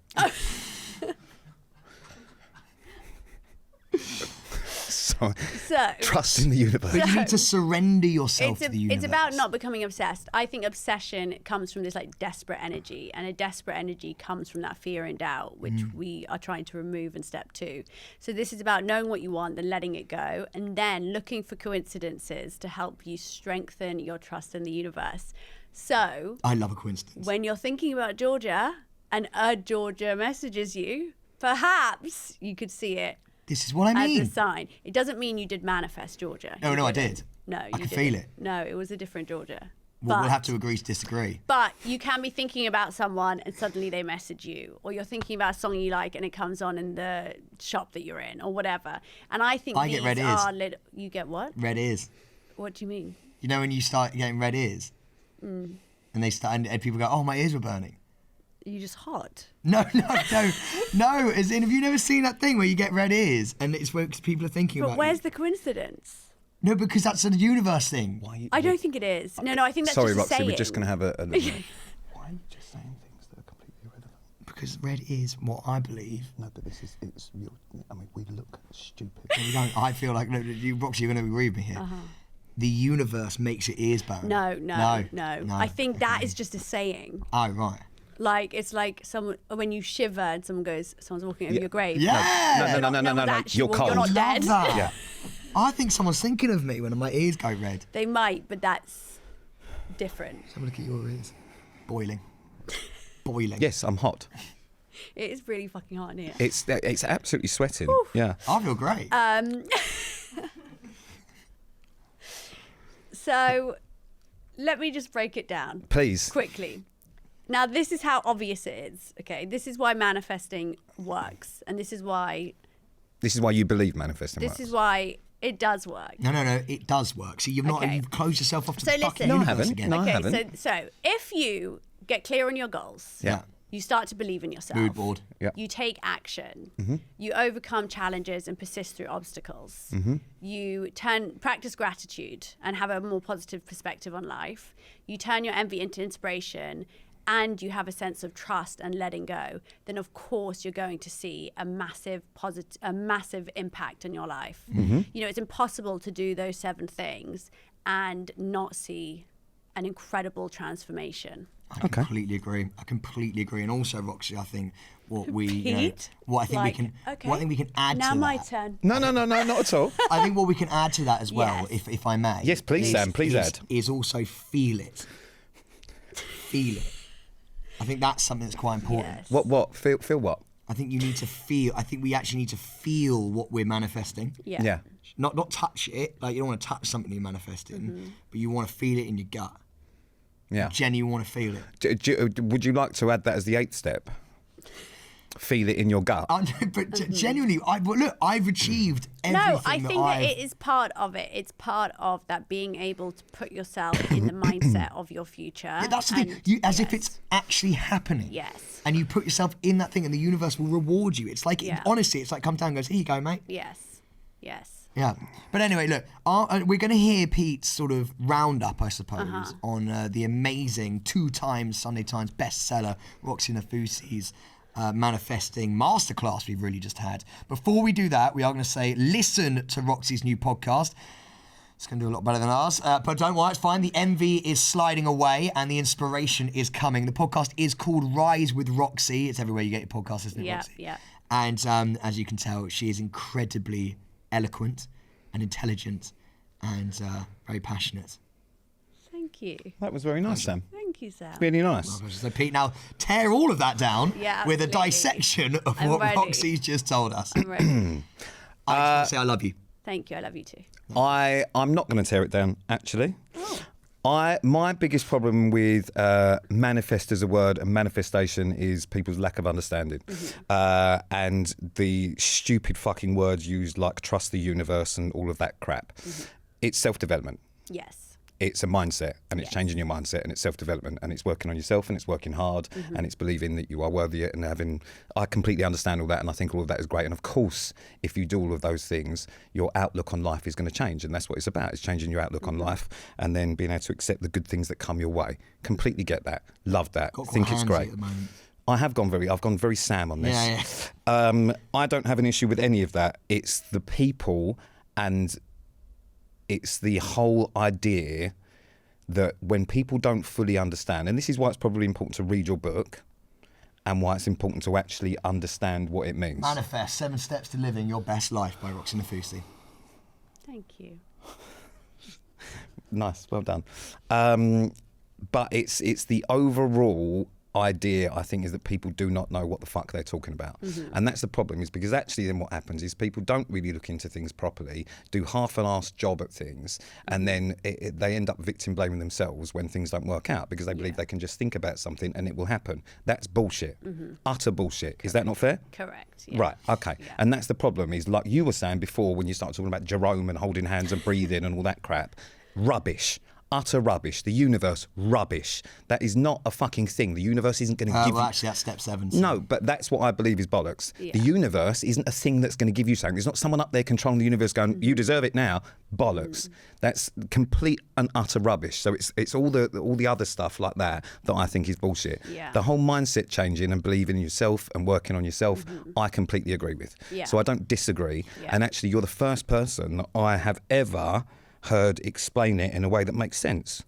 So, trust in the universe. But you need to surrender yourself to the universe. It's about not becoming obsessed. I think obsession comes from this like desperate energy, and a desperate energy comes from that fear and doubt, which we are trying to remove in step 2. So this is about knowing what you want, then letting it go, and then looking for coincidences to help you strengthen your trust in the universe. So I love a coincidence. when you're thinking about Georgia and a Georgia messages you, perhaps you could see it This is what I mean. as a sign. It doesn't mean you did manifest Georgia. No, You no, I didn't. did. No, I you could didn't. feel it. No, it was a different Georgia. We'll have to agree to disagree. But you can be thinking about someone and suddenly they message you, or you're thinking about a song you like and it comes on in the shop that you're in, or whatever. And I think I these get red ears. are little. You get what? Red ears. What do you mean? You know when you start getting red ears? And they start, and people go, oh, my ears were burning. Are you just hot? No. As in, have you never seen that thing where you get red ears and it's where people are thinking But about where's you? the coincidence? No, because that's a universe thing. I don't think it is. No, I think that's Sorry, just a Roxie, saying. we're just going to have a little... Why are you just saying things that are completely irrelevant? Because red is what I believe. No, but we look stupid. No, we don't. I feel like, no, Roxy, you're going to agree with me here. The universe makes your ears burn. No. I think that is just a saying. Oh, right. Like, it's like someone, when you shiver and someone goes, someone's walking over your grave. Yeah! No. Actually, You're cold. You're not dead. Love that. Yeah. I think someone's thinking of me when my ears go red. They might, but that's different. Have a look at your ears. Boiling. Boiling. Yes, I'm hot. It is really fucking hot in here. It's absolutely sweating. Yeah. I feel great. So let me just break it down. Please. Quickly. Now, this is how obvious it is. Okay, this is why manifesting works, and this is why you believe manifesting works. this is why it does work. No, it does work. So you've closed yourself off to So the fucking listen. No, I universe haven't. again. No, I Okay, haven't. so if you get clear on your goals, Yeah. you start to believe in yourself. Mood board. Yeah. You take action. Mm-hmm. You overcome challenges and persist through obstacles. Mm-hmm. You practice gratitude and have a more positive perspective on life. You turn your envy into inspiration, and you have a sense of trust and letting go. Then, of course, you're going to see a massive impact in your life. Mm-hmm. You know, it's impossible to do those 7 things and not see an incredible transformation. I completely agree. And also, Roxie, I think what we Pete? what I think Like, we can okay. what I think we can add Now to my that. turn. No, not at all. I think what we can add to that as well, Yes. if I may. Yes, please, Sam, please add. Is also feel it. Feel it. I think that's something that's quite important. Yes. What? Feel what? I think you need to feel. I think we actually need to feel what we're manifesting. Yeah. Yeah. Not touch it. Like, you don't want to touch something you're manifesting, but you want to feel it in your gut. Yeah. Genuinely want to feel it. Would you like to add that as the 8th step? Feel it in your gut. But genuinely, I've achieved everything. No, I think that it is part of it. It's part of that being able to put yourself in the mindset of your future. Yeah, that's the thing. As if it's actually happening. Yes. And you put yourself in that thing, and the universe will reward you. It's like, honestly, it's like comes down and goes, here you go, mate. Yes. Yes. Yeah. But anyway, look, we're going to hear Pete's sort of roundup, I suppose, on the amazing 2-time Sunday Times bestseller, Roxie Nafousi's manifesting masterclass we've really just had. Before we do that, we are going to say, listen to Roxie's new podcast. It's going to do a lot better than ours. But don't worry, it's fine. The envy is sliding away and the inspiration is coming. The podcast is called Rise with Roxie. It's everywhere you get your podcast, isn't it, Roxie? Yeah. And as you can tell, she is incredibly eloquent and intelligent and very passionate. Thank you. That was very nice, Sam. Thank you, Sam. Really nice. So Pete, now tear all of that down Yeah, with a absolutely. dissection of I'm what ready. Roxie's just told us. I'm ready. I just want to say I love you. Thank you. I love you too. I'm not going to tear it down, actually. My biggest problem with manifest as a word and manifestation is people's lack of understanding. And the stupid fucking words used like trust the universe and all of that crap. It's self-development. Yes. It's a mindset, and it's changing your mindset, and it's self-development, and it's working on yourself, and it's working hard, and it's believing that you are worthy and having. I completely understand all that, and I think all of that is great. And of course, if you do all of those things, your outlook on life is going to change, and that's what it's about. It's changing your outlook on life, and then being able to accept the good things that come your way. Completely get that. Love that. Got Think it's handsy great. at the moment. I've gone very Sam on this. Yeah. I don't have an issue with any of that. It's the people, and it's the whole idea that when people don't fully understand, and this is why it's probably important to read your book and why it's important to actually understand what it means. Manifest 7 Steps to Living Your Best Life by Roxie Nafousi. Thank you. Nice, well done. But it's the overall idea, I think, is that people do not know what the fuck they're talking about. And that's the problem, is because actually then what happens is people don't really look into things properly, do half-an-assed job at things, and then they end up victim blaming themselves when things don't work out because they believe they can just think about something and it will happen. That's bullshit. Utter bullshit. Correct. Is that not fair? Correct. Yeah. Right, okay. Yeah. And that's the problem, is like you were saying before when you started talking about Jerome and holding hands and breathing and all that crap. Rubbish. Utter rubbish. The universe, rubbish. That is not a fucking thing. The universe isn't going to give you... Actually, that's step 7. So. No, but that's what I believe is bollocks. Yeah. The universe isn't a thing that's going to give you something. There's not someone up there controlling the universe going, you deserve it now. Bollocks. That's complete and utter rubbish. So it's all the other stuff like that I think is bullshit. Yeah. The whole mindset changing and believing in yourself and working on yourself, I completely agree with. Yeah. So I don't disagree. Yeah. And actually, you're the first person that I have ever heard explain it in a way that makes sense.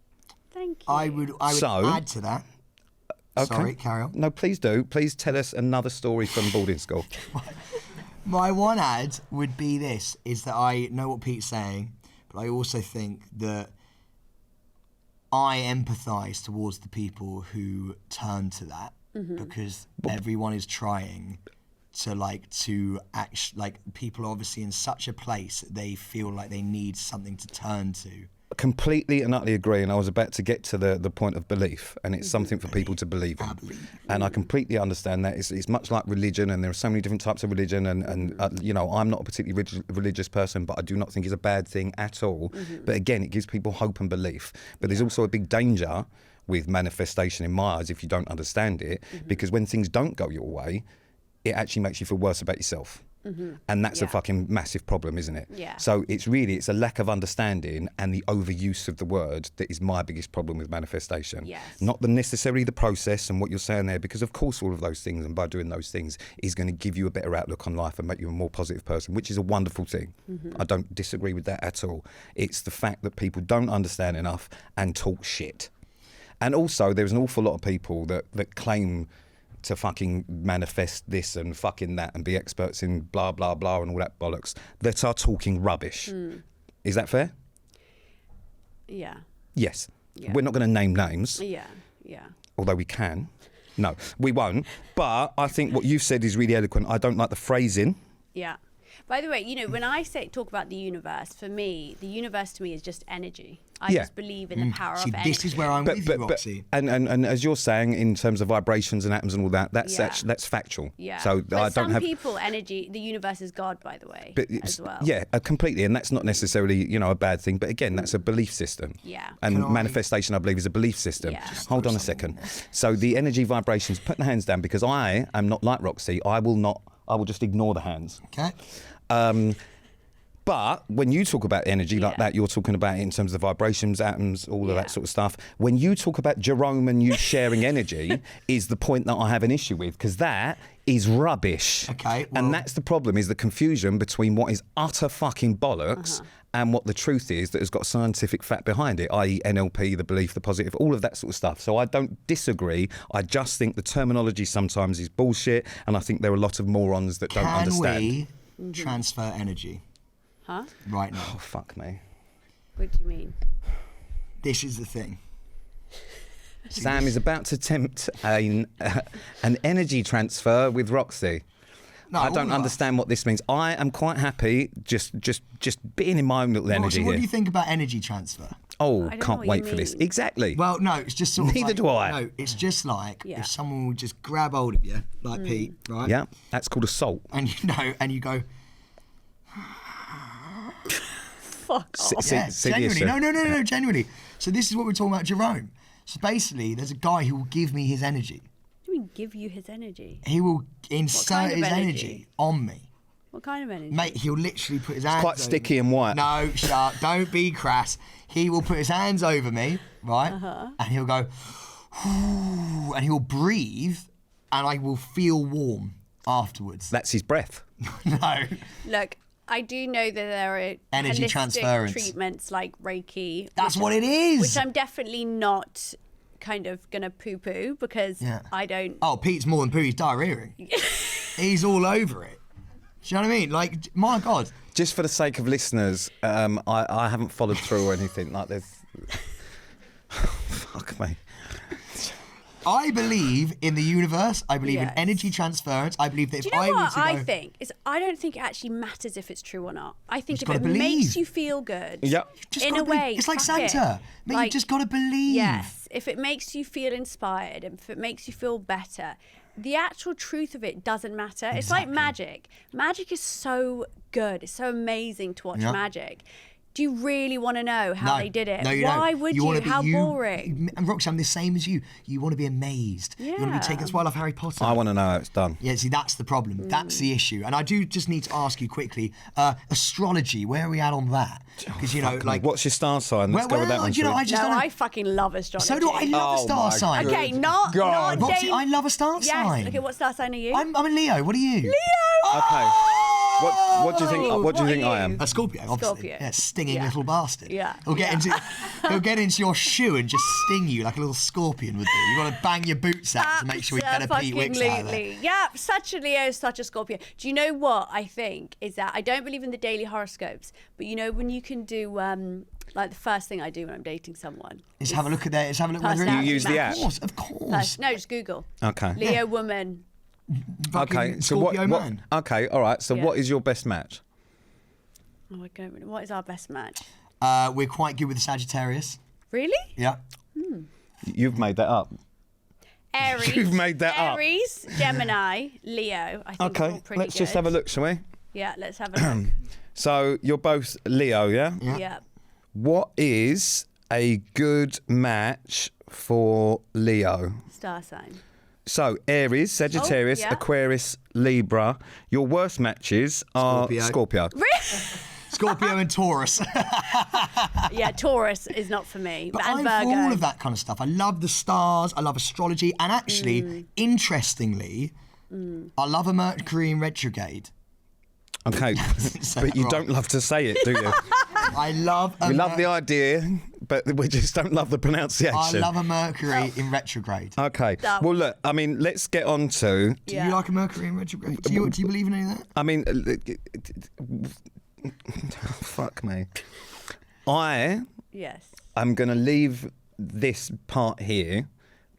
Thank you. I would So- add to that. Okay. Sorry, carry on. No, please do. Please tell us another story from boarding school. My one ad would be this, is that I know what Pete's saying, but I also think that I empathise towards the people who turn to that because everyone is trying to act like people are obviously in such a place that they feel like they need something to turn to. Completely and utterly agree, and I was about to get to the point of belief, and it's something for people to believe in. And I completely understand that. It's much like religion, and there are so many different types of religion, and you know, I'm not a particularly religious person, but I do not think it's a bad thing at all. But again, it gives people hope and belief. But there's also a big danger with manifestation in my eyes if you don't understand it, because when things don't go your way, it actually makes you feel worse about yourself. And that's a fucking massive problem, isn't it? Yeah. So it's a lack of understanding and the overuse of the word that is my biggest problem with manifestation. Yes. Not necessarily the process and what you're saying there, because of course all of those things, and by doing those things, is going to give you a better outlook on life and make you a more positive person, which is a wonderful thing. I don't disagree with that at all. It's the fact that people don't understand enough and talk shit. And also there's an awful lot of people that claim to fucking manifest this and fucking that and be experts in blah, blah, blah and all that bollocks that are talking rubbish. Is that fair? Yeah. Yes. Yeah. We're not going to name names. Yeah. Although we can. No, we won't. But I think what you've said is really eloquent. I don't like the phrasing. Yeah. By the way, you know, when I talk about the universe, for me, the universe to me is just energy. I just believe in the power of energy. This is where I'm with you, Roxie. And as you're saying, in terms of vibrations and atoms and all that, that's factual. Yeah. So but I don't some have people, energy, the universe is God, by the way, as well. Yeah, completely. And that's not necessarily, you know, a bad thing. But again, that's a belief system. Yeah. And manifestation, I believe, is a belief system. Yeah. Hold on a second. So the energy vibrations, put the hands down, because I am not like Roxie. I will just ignore the hands. Okay. But when you talk about energy like that, you're talking about it in terms of vibrations, atoms, all of that sort of stuff. When you talk about Jerome and you sharing energy is the point that I have an issue with, because that is rubbish. Okay. Well, and that's the problem, is the confusion between what is utter fucking bollocks and what the truth is that has got scientific fact behind it, i.e. NLP, the belief, the positive, all of that sort of stuff. So I don't disagree. I just think the terminology sometimes is bullshit, and I think there are a lot of morons that don't understand. Can we transfer energy? Huh? Right now. Oh, fuck me. What do you mean? This is the thing. Sam is about to attempt an energy transfer with Roxie. No, I don't understand what this means. I am quite happy just being in my own little energy Roxie, what here. do you think about energy transfer? Oh, I don't know can't what wait you for this. mean. Exactly. Well, no, it's just sort of Neither like, do I. No, it's just like Yeah. if someone would just grab hold of you, like Pete, right? Yeah, that's called assault. And you go, Fuck off. genuinely. No, genuinely. So this is what we're talking about, Jerome. So basically, there's a guy who will give me his energy. What do you mean give you his energy? He will insert kind of his energy? energy on me. What kind of energy? Mate, he'll literally put his hands Quite over sticky me. and white. No, shut up. Don't be crass. He will put his hands over me, right? And he'll go, and he'll breathe, and I will feel warm afterwards. That's his breath. No. Look, I do know that there are Energy holistic transference. treatments like Reiki. That's what it is. Which I'm definitely not kind of going to poo-poo because I don't... Oh, Pete's more than poo. He's diarrheaing. He's all over it. Do you know what I mean? Like, my God. Just for the sake of listeners, I haven't followed through or anything like this. Fuck me. I believe in the universe. I believe in Yes. energy transference. I believe that Do if you know I were what to I go, think? I don't think it actually matters if it's true or not. I think just if it gotta makes believe. you feel good, Yep. just in gotta a believe. way, it's like fuck Santa. it. Mate, Like, you just got to believe. yes, if it makes you feel inspired, if it makes you feel better, the actual truth of it doesn't matter. It's like magic. Magic is so good. It's so amazing to watch magic. Do you really want to know how they did it? No, you Why don't. would you? wanna be- How boring. And Roxy, I'm the same as you. You want to be amazed. You want to be taken. That's why I love Harry Potter. I want to know how it's done. Yeah, see, that's the problem. That's the issue. And I do just need to ask you quickly, astrology, where are we at on that? Because, you know, like... What's your star sign? Let's go with that one. you know, shall we? I just No, don't know. I fucking love astrology. So do I. Love a Oh star my sign. Okay, not Roxy, Dave. I love a star Yes. sign. Okay, what star sign are you? I'm a Leo. What are you? Leo. Okay. What do you think? What do you think I am? A Scorpio, obviously. Scorpio. Yeah, stinging Yeah. little bastard. Yeah. He'll get into your shoe and just sting you like a little scorpion would do. You've got to bang your boots out to make sure you get a Pete Wicks out of there. Absolutely. Yeah, such a Leo, such a Scorpio. Do you know what I think is that I don't believe in the daily horoscopes, but you know when you can do like the first thing I do when I'm dating someone Let's have a look at that. Let's have a look. Whether personality You use the match. app? Of course. No, just Google. Okay. Leo woman. Fucking Okay. So what? Scorpio man. Okay. All right. So Yeah. what is your best match? Oh my god, what is our best match? We're quite good with the Sagittarius. Really? Yeah. You've made that up. Aries. You've made that up. Aries, Gemini, Leo. I think it's all Okay. pretty Let's just good. have a look, shall we? Yeah, let's have a look. So you're both Leo, yeah? Yeah. What is a good match for Leo? Star sign. So Aries, Sagittarius, yeah. Aquarius, Libra. Your worst matches are Scorpio. Scorpio. Scorpio and Taurus. Yeah, Taurus is not for me. But and I'm Virgo. for all of that kind of stuff. I love the stars. I love astrology. And actually, interestingly, I love a Mercury in retrograde. Okay, but you don't love to say it, do you? I love We love the idea, but we just don't love the pronunciation. I love a Mercury in retrograde. Okay. That- Well, look, I mean, let's get on to. Do Yeah. you like a Mercury in retrograde? Do you believe in any of that? I mean, fuck me. I Yes. am going to leave this part here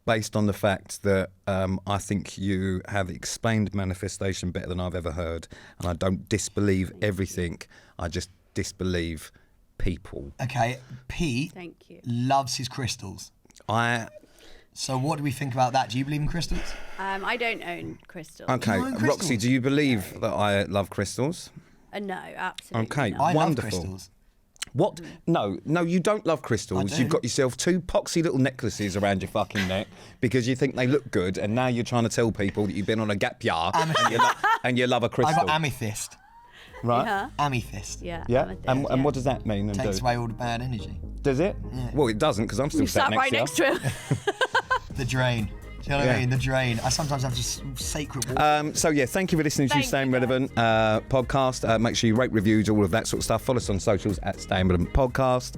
based on the fact that I think you have explained manifestation better than I've ever heard. And I don't disbelieve everything. I just disbelieve people. Okay, Pete Thank you. loves his crystals. So what do we think about that? Do you believe in crystals? I don't own crystals. Okay, You own crystals? Roxy, do you believe that I love crystals? No, absolutely Okay. not. I Wonderful. love crystals. What? No, you don't love crystals. I You've do. got yourself 2 poxy little necklaces around your fucking neck because you think they look good, and now you're trying to tell people that you've been on a gap year and you love a I've crystal. got amethyst. Right? Huh? Amethyst. Yeah. Yeah. amethyst, And yeah. what does that mean and Takes do? away all the bad energy. Does it? Yeah. Well, it doesn't because I'm still You sat sat right next to you. to him. The drain. Do you know what Yeah. I mean? The drain. I sometimes have just sacred water. So yeah, thank you for listening to Thank Staying you, Relevant podcast. Make sure you rate, reviews, all of that sort of stuff. Follow us on socials at Staying Relevant Podcast.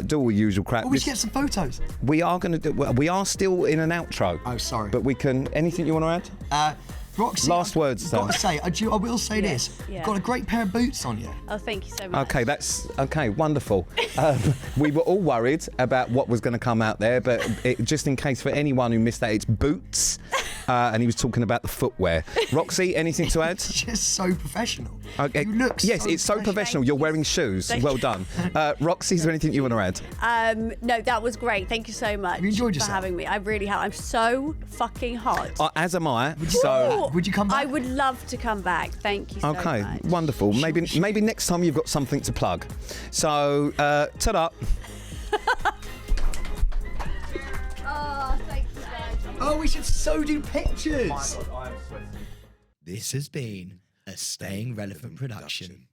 Do all the usual crap. Oh, we should get some photos. We are going to do. We are still in an outro. Oh, sorry. But we can. Anything you want to add? Roxy, Last words, I've got to Sam. say, I will say Yes, this. yeah. You've got a great pair of boots on you. Oh, thank you so much. Okay, that's okay. Wonderful. We were all worried about what was going to come out there, but just in case for anyone who missed that, it's boots, and he was talking about the footwear. Roxy, anything to add? It's just so professional. Okay. You look Yes, so it's so professional. Thank You're you. wearing shoes. Thank Well you. done. Roxy, is there anything you want to add? No, that was great. Thank you so much you enjoyed for yourself? having me. I really have. I'm so fucking hot. As am I. So. Would you come back? I would love to come back. Thank you so Okay, much. wonderful. Maybe next time you've got something to plug. So, ta-da. Oh, thank you guys. Oh, we should so do pictures. This has been a Staying Relevant production.